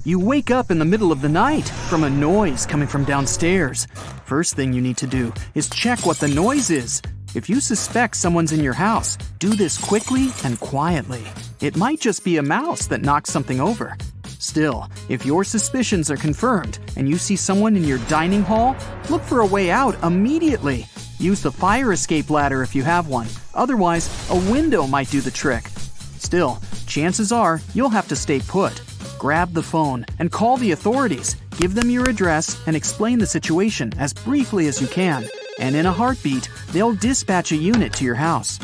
You wake up in the middle of the night from a noise coming from downstairs. First thing you need to do is check what the noise is. If you suspect someone's in your house, do this quickly and quietly. It might just be a mouse that knocks something over. Still, if your suspicions are confirmed and you see someone in your dining hall, look for a way out immediately. Use the fire escape ladder if you have one. Otherwise, a window might do the trick. Still, chances are you'll have to stay put. Grab the phone and call the authorities. Give them your address and explain the situation as briefly as you can. And in a heartbeat, they'll dispatch a unit to your house.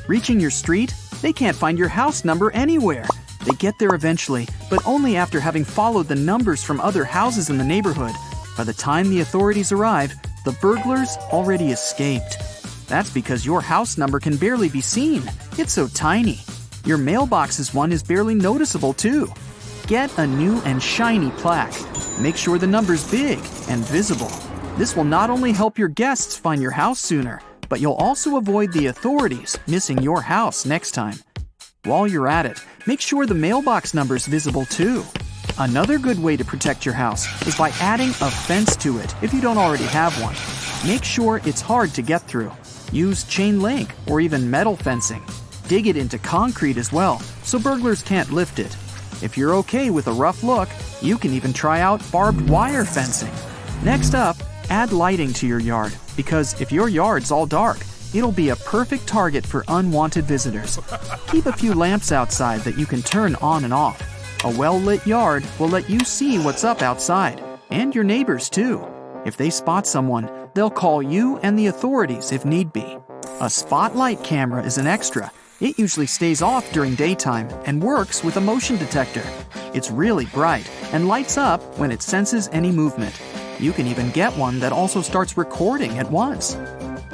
Reaching your street, they can't find your house number anywhere. They get there eventually, but only after having followed the numbers from other houses in the neighborhood. By the time the authorities arrive, the burglars already escaped. That's because your house number can barely be seen. It's so tiny. Your mailbox's one is barely noticeable too. Get a new and shiny plaque. Make sure the number's big and visible. This will not only help your guests find your house sooner, but you'll also avoid the authorities missing your house next time. While you're at it, make sure the mailbox number's visible too. Another good way to protect your house is by adding a fence to it if you don't already have one. Make sure it's hard to get through. Use chain link or even metal fencing. Dig it into concrete as well, so burglars can't lift it. If you're okay with a rough look, you can even try out barbed wire fencing. Next up, add lighting to your yard, because if your yard's all dark, it'll be a perfect target for unwanted visitors. Keep a few lamps outside that you can turn on and off. A well-lit yard will let you see what's up outside, and your neighbors too. If they spot someone, they'll call you and the authorities if need be. A spotlight camera is an extra. It usually stays off during daytime and works with a motion detector. It's really bright and lights up when it senses any movement. You can even get one that also starts recording at once.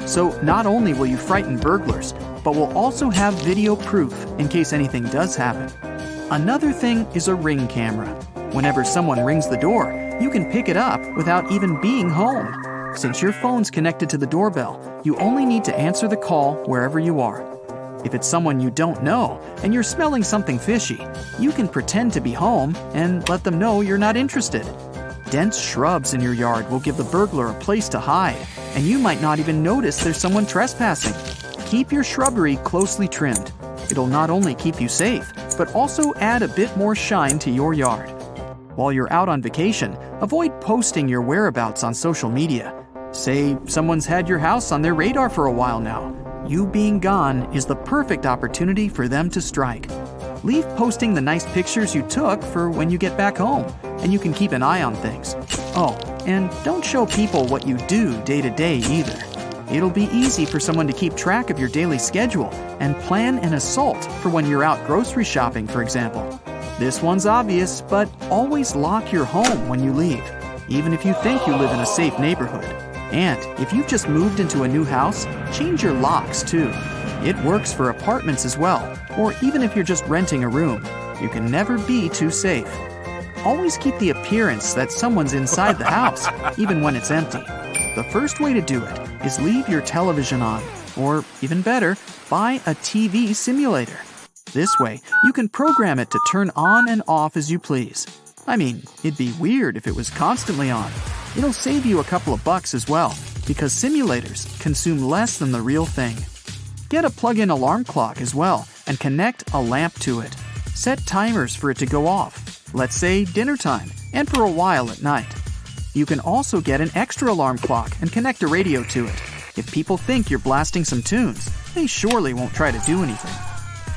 So not only will you frighten burglars, but will also have video proof in case anything does happen. Another thing is a ring camera. Whenever someone rings the door, you can pick it up without even being home. Since your phone's connected to the doorbell, you only need to answer the call wherever you are. If it's someone you don't know and you're smelling something fishy, you can pretend to be home and let them know you're not interested. Dense shrubs in your yard will give the burglar a place to hide, and you might not even notice there's someone trespassing. Keep your shrubbery closely trimmed. It'll not only keep you safe, but also add a bit more shine to your yard. While you're out on vacation, avoid posting your whereabouts on social media. Say someone's had your house on their radar for a while now. You being gone is the perfect opportunity for them to strike. Leave posting the nice pictures you took for when you get back home, and you can keep an eye on things. Oh, and don't show people what you do day to day either. It'll be easy for someone to keep track of your daily schedule and plan an assault for when you're out grocery shopping, for example. This one's obvious, but always lock your home when you leave, even if you think you live in a safe neighborhood. And if you've just moved into a new house, change your locks too. It works for apartments as well, or even if you're just renting a room. You can never be too safe. Always keep the appearance that someone's inside the house, even when it's empty. The first way to do it is leave your television on, or even better, buy a TV simulator. This way, you can program it to turn on and off as you please. I mean, it'd be weird if it was constantly on. It'll save you a couple of bucks as well, because simulators consume less than the real thing. Get a plug-in alarm clock as well, and connect a lamp to it. Set timers for it to go off, let's say dinner time, and for a while at night. You can also get an extra alarm clock and connect a radio to it. If people think you're blasting some tunes, they surely won't try to do anything.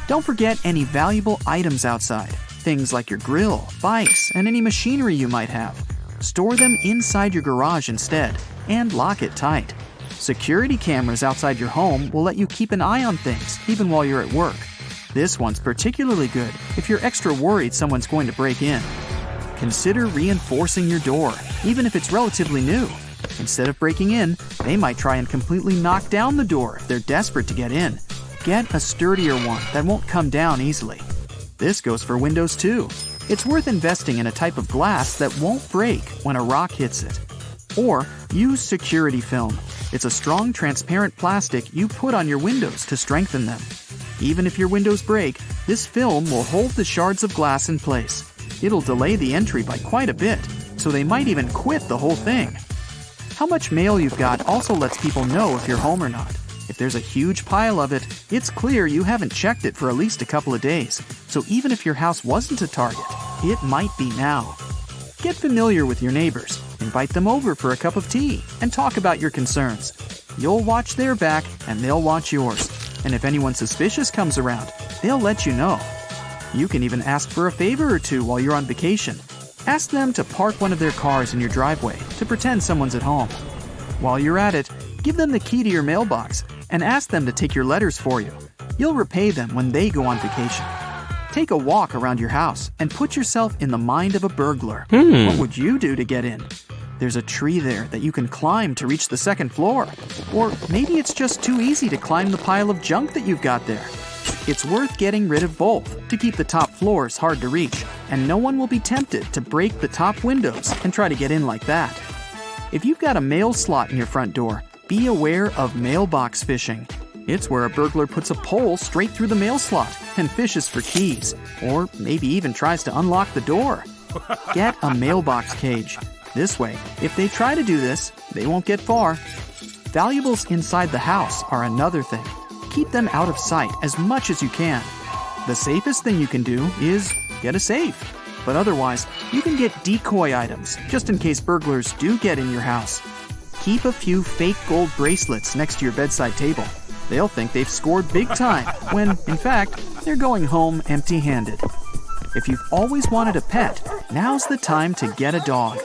Don't forget any valuable items outside, things like your grill, bikes, and any machinery you might have. Store them inside your garage instead, and lock it tight. Security cameras outside your home will let you keep an eye on things, even while you're at work. This one's particularly good if you're extra worried someone's going to break in. Consider reinforcing your door, even if it's relatively new. Instead of breaking in, they might try and completely knock down the door if they're desperate to get in. Get a sturdier one that won't come down easily. This goes for windows too. It's worth investing in a type of glass that won't break when a rock hits it. Or use security film. It's a strong, transparent plastic you put on your windows to strengthen them. Even if your windows break, this film will hold the shards of glass in place. It'll delay the entry by quite a bit, so they might even quit the whole thing. How much mail you've got also lets people know if you're home or not. If there's a huge pile of it, it's clear you haven't checked it for at least a couple of days, so even if your house wasn't a target, it might be now. Get familiar with your neighbors, invite them over for a cup of tea, and talk about your concerns. You'll watch their back, and they'll watch yours. And if anyone suspicious comes around, they'll let you know. You can even ask for a favor or two while you're on vacation. Ask them to park one of their cars in your driveway to pretend someone's at home. While you're at it, give them the key to your mailbox and ask them to take your letters for you. You'll repay them when they go on vacation. Take a walk around your house and put yourself in the mind of a burglar. What would you do to get in? There's a tree there that you can climb to reach the second floor. Or maybe it's just too easy to climb the pile of junk that you've got there. It's worth getting rid of both to keep the top floors hard to reach, and no one will be tempted to break the top windows and try to get in like that. If you've got a mail slot in your front door, be aware of mailbox fishing. It's where a burglar puts a pole straight through the mail slot and fishes for keys, or maybe even tries to unlock the door. Get a mailbox cage. This way, if they try to do this, they won't get far. Valuables inside the house are another thing. Keep them out of sight as much as you can. The safest thing you can do is get a safe. But otherwise, you can get decoy items just in case burglars do get in your house. Keep a few fake gold bracelets next to your bedside table. They'll think they've scored big time when, in fact, they're going home empty-handed. If you've always wanted a pet, now's the time to get a dog.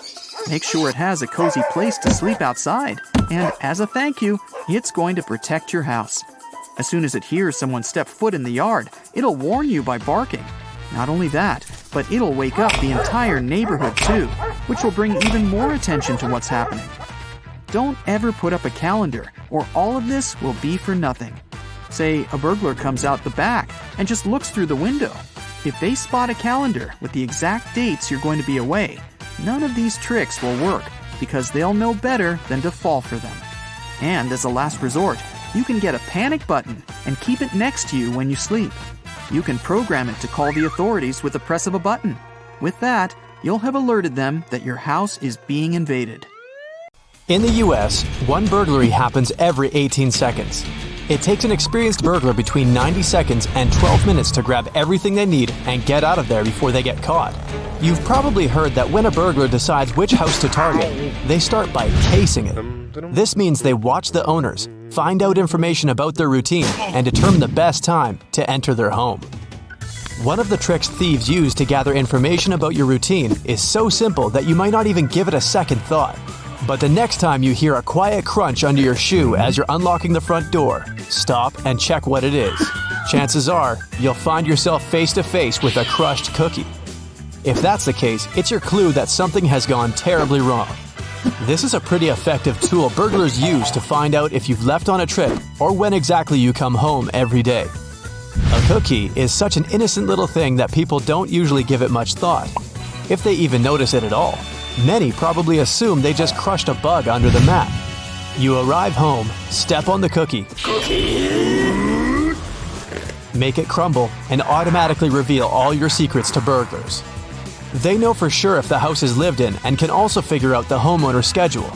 Make sure it has a cozy place to sleep outside, and as a thank you, it's going to protect your house. As soon as it hears someone step foot in the yard, it'll warn you by barking. Not only that, but it'll wake up the entire neighborhood too, which will bring even more attention to what's happening. Don't ever put up a calendar, or all of this will be for nothing. Say a burglar comes out the back and just looks through the window. If they spot a calendar with the exact dates you're going to be away, none of these tricks will work because they'll know better than to fall for them. And as a last resort, you can get a panic button and keep it next to you when you sleep. You can program it to call the authorities with the press of a button. With that, you'll have alerted them that your house is being invaded. In the US, one burglary happens every 18 seconds. It takes an experienced burglar between 90 seconds and 12 minutes to grab everything they need and get out of there before they get caught. You've probably heard that when a burglar decides which house to target, they start by casing it. This means they watch the owners, find out information about their routine, and determine the best time to enter their home. One of the tricks thieves use to gather information about your routine is so simple that you might not even give it a second thought. But the next time you hear a quiet crunch under your shoe as you're unlocking the front door, stop and check what it is. Chances are, you'll find yourself face to face with a crushed cookie. If that's the case, it's your clue that something has gone terribly wrong. This is a pretty effective tool burglars use to find out if you've left on a trip or when exactly you come home every day. A cookie is such an innocent little thing that people don't usually give it much thought, if they even notice it at all. Many probably assume they just crushed a bug under the mat. You arrive home, step on the cookie, make it crumble, and automatically reveal all your secrets to burglars. They know for sure if the house is lived in and can also figure out the homeowner's schedule.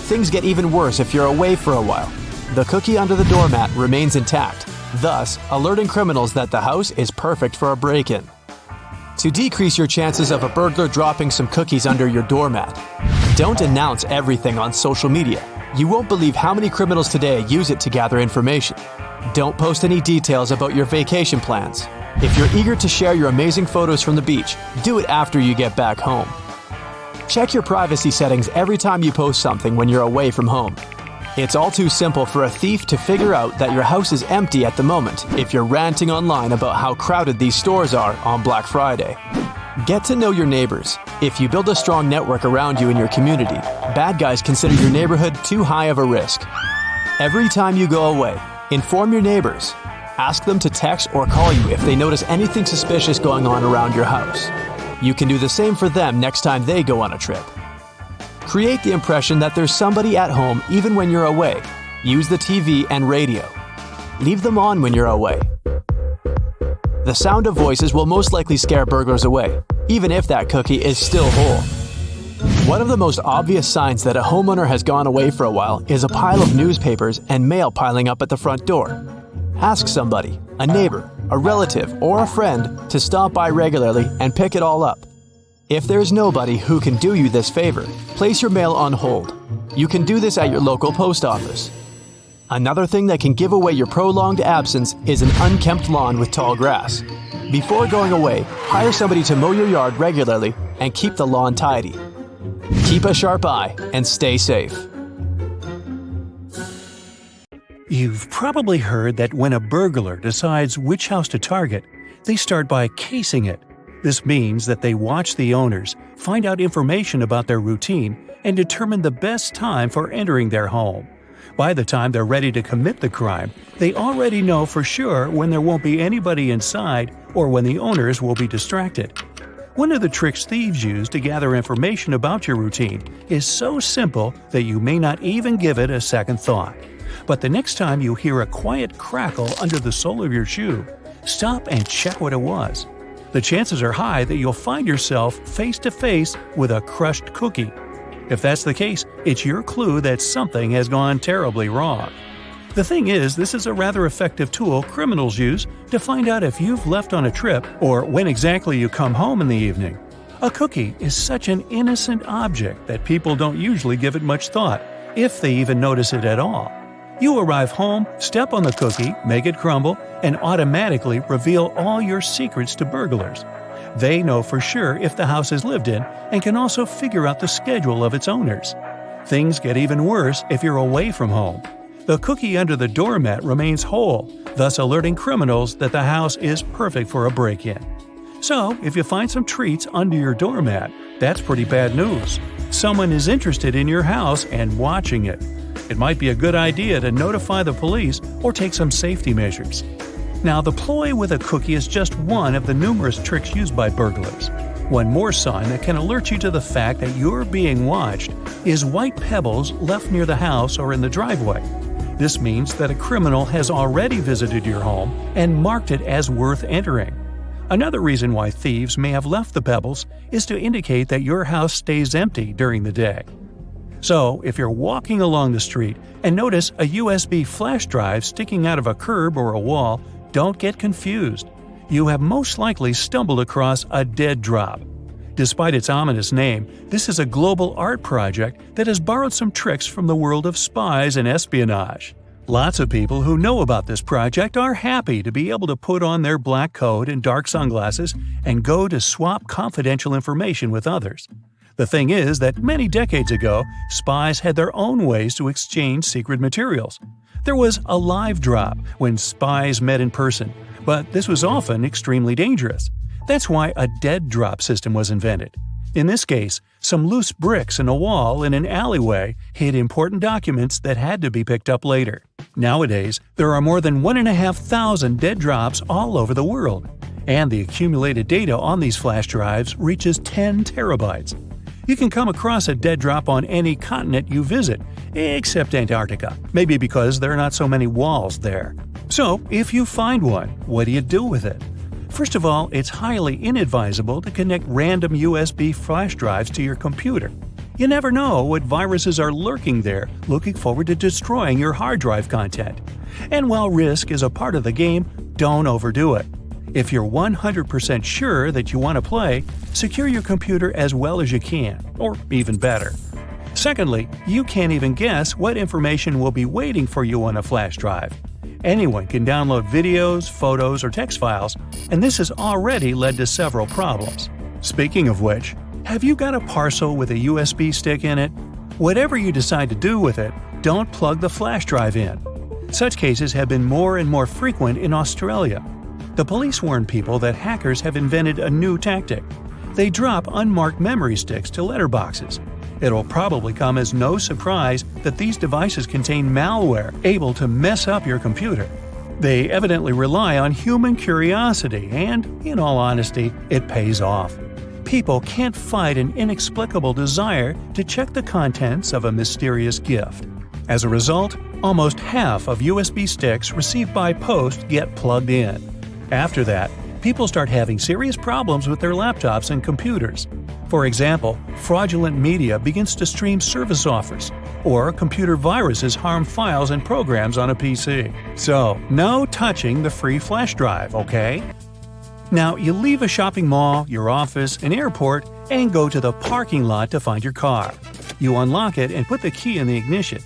Things get even worse if you're away for a while. The cookie under the doormat remains intact, thus alerting criminals that the house is perfect for a break-in. To decrease your chances of a burglar dropping some cookies under your doormat, don't announce everything on social media. You won't believe how many criminals today use it to gather information. Don't post any details about your vacation plans. If you're eager to share your amazing photos from the beach, do it after you get back home. Check your privacy settings every time you post something when you're away from home. It's all too simple for a thief to figure out that your house is empty at the moment if you're ranting online about how crowded these stores are on Black Friday. Get to know your neighbors. If you build a strong network around you in your community, bad guys consider your neighborhood too high of a risk. Every time you go away, inform your neighbors. Ask them to text or call you if they notice anything suspicious going on around your house. You can do the same for them next time they go on a trip. Create the impression that there's somebody at home even when you're away. Use the TV and radio. Leave them on when you're away. The sound of voices will most likely scare burglars away. even if that cookie is still whole. One of the most obvious signs that a homeowner has gone away for a while is a pile of newspapers and mail piling up at the front door. Ask somebody, a neighbor, a relative, or a friend to stop by regularly and pick it all up. If there's nobody who can do you this favor, place your mail on hold. You can do this at your local post office. Another thing that can give away your prolonged absence is an unkempt lawn with tall grass. Before going away, hire somebody to mow your yard regularly and keep the lawn tidy. Keep a sharp eye and stay safe. You've probably heard that when a burglar decides which house to target, they start by casing it. This means that they watch the owners, find out information about their routine, and determine the best time for entering their home. By the time they're ready to commit the crime, they already know for sure when there won't be anybody inside or when the owners will be distracted. One of the tricks thieves use to gather information about your routine is so simple that you may not even give it a second thought. But the next time you hear a quiet crackle under the sole of your shoe, stop and check what it was. The chances are high that you'll find yourself face to face with a crushed cookie. If that's the case, it's your clue that something has gone terribly wrong. The thing is, this is a rather effective tool criminals use to find out if you've left on a trip or when exactly you come home in the evening. A cookie is such an innocent object that people don't usually give it much thought, if they even notice it at all. You arrive home, step on the cookie, make it crumble, and automatically reveal all your secrets to burglars. They know for sure if the house is lived in and can also figure out the schedule of its owners. Things get even worse if you're away from home. The cookie under the doormat remains whole, thus alerting criminals that the house is perfect for a break-in. So, if you find some treats under your doormat, that's pretty bad news. Someone is interested in your house and watching it. It might be a good idea to notify the police or take some safety measures. Now, the ploy with a cookie is just one of the numerous tricks used by burglars. One more sign that can alert you to the fact that you're being watched is white pebbles left near the house or in the driveway. This means that a criminal has already visited your home and marked it as worth entering. Another reason why thieves may have left the pebbles is to indicate that your house stays empty during the day. So, if you're walking along the street and notice a USB flash drive sticking out of a curb or a wall, don't get confused. You have most likely stumbled across a dead drop. Despite its ominous name, this is a global art project that has borrowed some tricks from the world of spies and espionage. Lots of people who know about this project are happy to be able to put on their black coat and dark sunglasses and go to swap confidential information with others. The thing is that many decades ago, spies had their own ways to exchange secret materials. There was a live drop when spies met in person, but this was often extremely dangerous. That's why a dead drop system was invented. In this case, some loose bricks in a wall in an alleyway hid important documents that had to be picked up later. Nowadays, there are more than 1,500 dead drops all over the world, and the accumulated data on these flash drives reaches 10 terabytes. You can come across a dead drop on any continent you visit, except Antarctica, maybe because there are not so many walls there. So, if you find one, what do you do with it? First of all, it's highly inadvisable to connect random USB flash drives to your computer. You never know what viruses are lurking there, looking forward to destroying your hard drive content. And while risk is a part of the game, don't overdo it. If you're 100% sure that you want to play, secure your computer as well as you can, or even better. Secondly, you can't even guess what information will be waiting for you on a flash drive. Anyone can download videos, photos, or text files, and this has already led to several problems. Speaking of which, have you got a parcel with a USB stick in it? Whatever you decide to do with it, don't plug the flash drive in. Such cases have been more and more frequent in Australia. The police warn people that hackers have invented a new tactic. They drop unmarked memory sticks to letterboxes. It'll probably come as no surprise that these devices contain malware able to mess up your computer. They evidently rely on human curiosity and, in all honesty, it pays off. People can't fight an inexplicable desire to check the contents of a mysterious gift. As a result, almost half of USB sticks received by post get plugged in. After that, people start having serious problems with their laptops and computers. For example, fraudulent media begins to stream service offers, or computer viruses harm files and programs on a PC. So, no touching the free flash drive, okay? Now, you leave a shopping mall, your office, an airport, and go to the parking lot to find your car. You unlock it and put the key in the ignition.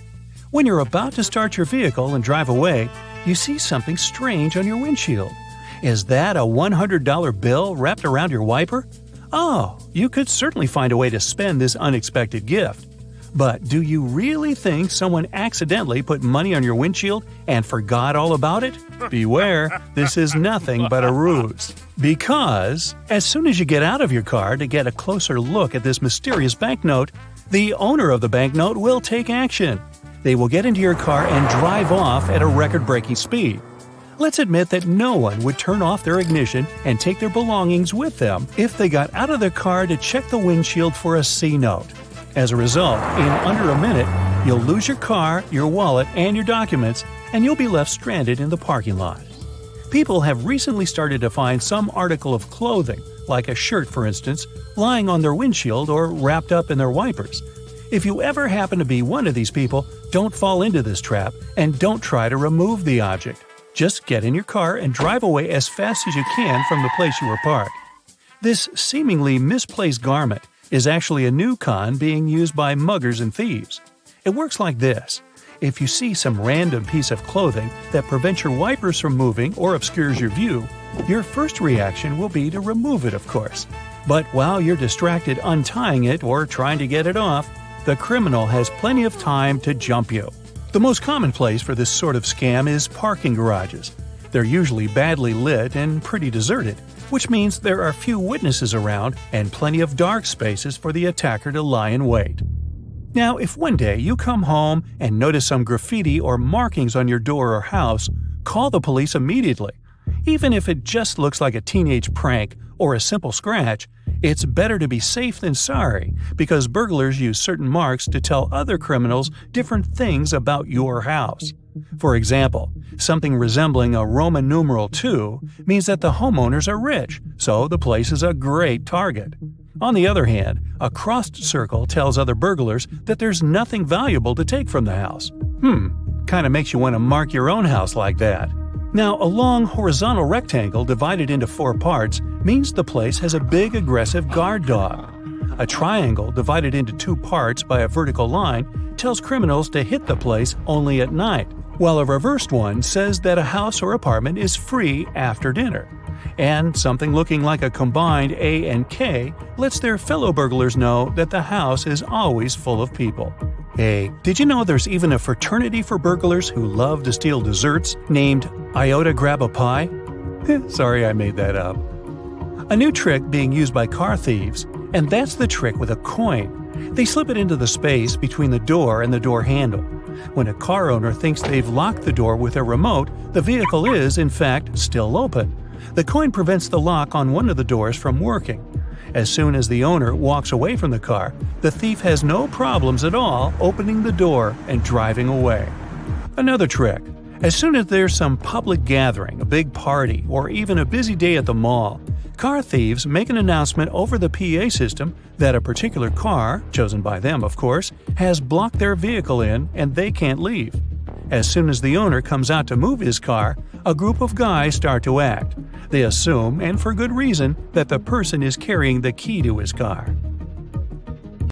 When you're about to start your vehicle and drive away, you see something strange on your windshield. Is that a $100 bill wrapped around your wiper? Oh, you could certainly find a way to spend this unexpected gift. But do you really think someone accidentally put money on your windshield and forgot all about it? Beware, this is nothing but a ruse. Because, as soon as you get out of your car to get a closer look at this mysterious banknote, the owner of the banknote will take action. They will get into your car and drive off at a record-breaking speed. Let's admit that no one would turn off their ignition and take their belongings with them if they got out of their car to check the windshield for a C note. As a result, in under a minute, you'll lose your car, your wallet, and your documents, and you'll be left stranded in the parking lot. People have recently started to find some article of clothing, like a shirt for instance, lying on their windshield or wrapped up in their wipers. If you ever happen to be one of these people, don't fall into this trap and don't try to remove the object. Just get in your car and drive away as fast as you can from the place you were parked. This seemingly misplaced garment is actually a new con being used by muggers and thieves. It works like this. If you see some random piece of clothing that prevents your wipers from moving or obscures your view, your first reaction will be to remove it, of course. But while you're distracted untying it or trying to get it off, the criminal has plenty of time to jump you. The most common place for this sort of scam is parking garages. They're usually badly lit and pretty deserted, which means there are few witnesses around and plenty of dark spaces for the attacker to lie in wait. Now, if one day you come home and notice some graffiti or markings on your door or house, call the police immediately. Even if it just looks like a teenage prank or a simple scratch, it's better to be safe than sorry, because burglars use certain marks to tell other criminals different things about your house. For example, something resembling a Roman numeral 2 means that the homeowners are rich, so the place is a great target. On the other hand, a crossed circle tells other burglars that there's nothing valuable to take from the house. Kinda makes you want to mark your own house like that. Now, a long horizontal rectangle divided into 4 parts means the place has a big aggressive guard dog. A triangle divided into 2 parts by a vertical line tells criminals to hit the place only at night, while a reversed one says that a house or apartment is free after dinner. And something looking like a combined A and K lets their fellow burglars know that the house is always full of people. Hey, did you know there's even a fraternity for burglars who love to steal desserts named Iota Grab a Pie? Sorry, I made that up. A new trick being used by car thieves, and that's the trick with a coin. They slip it into the space between the door and the door handle. When a car owner thinks they've locked the door with a remote, the vehicle is, in fact, still open. The coin prevents the lock on one of the doors from working. As soon as the owner walks away from the car, the thief has no problems at all opening the door and driving away. Another trick. As soon as there's some public gathering, a big party, or even a busy day at the mall, car thieves make an announcement over the PA system that a particular car, chosen by them of course, has blocked their vehicle in and they can't leave. As soon as the owner comes out to move his car, a group of guys start to act. They assume, and for good reason, that the person is carrying the key to his car.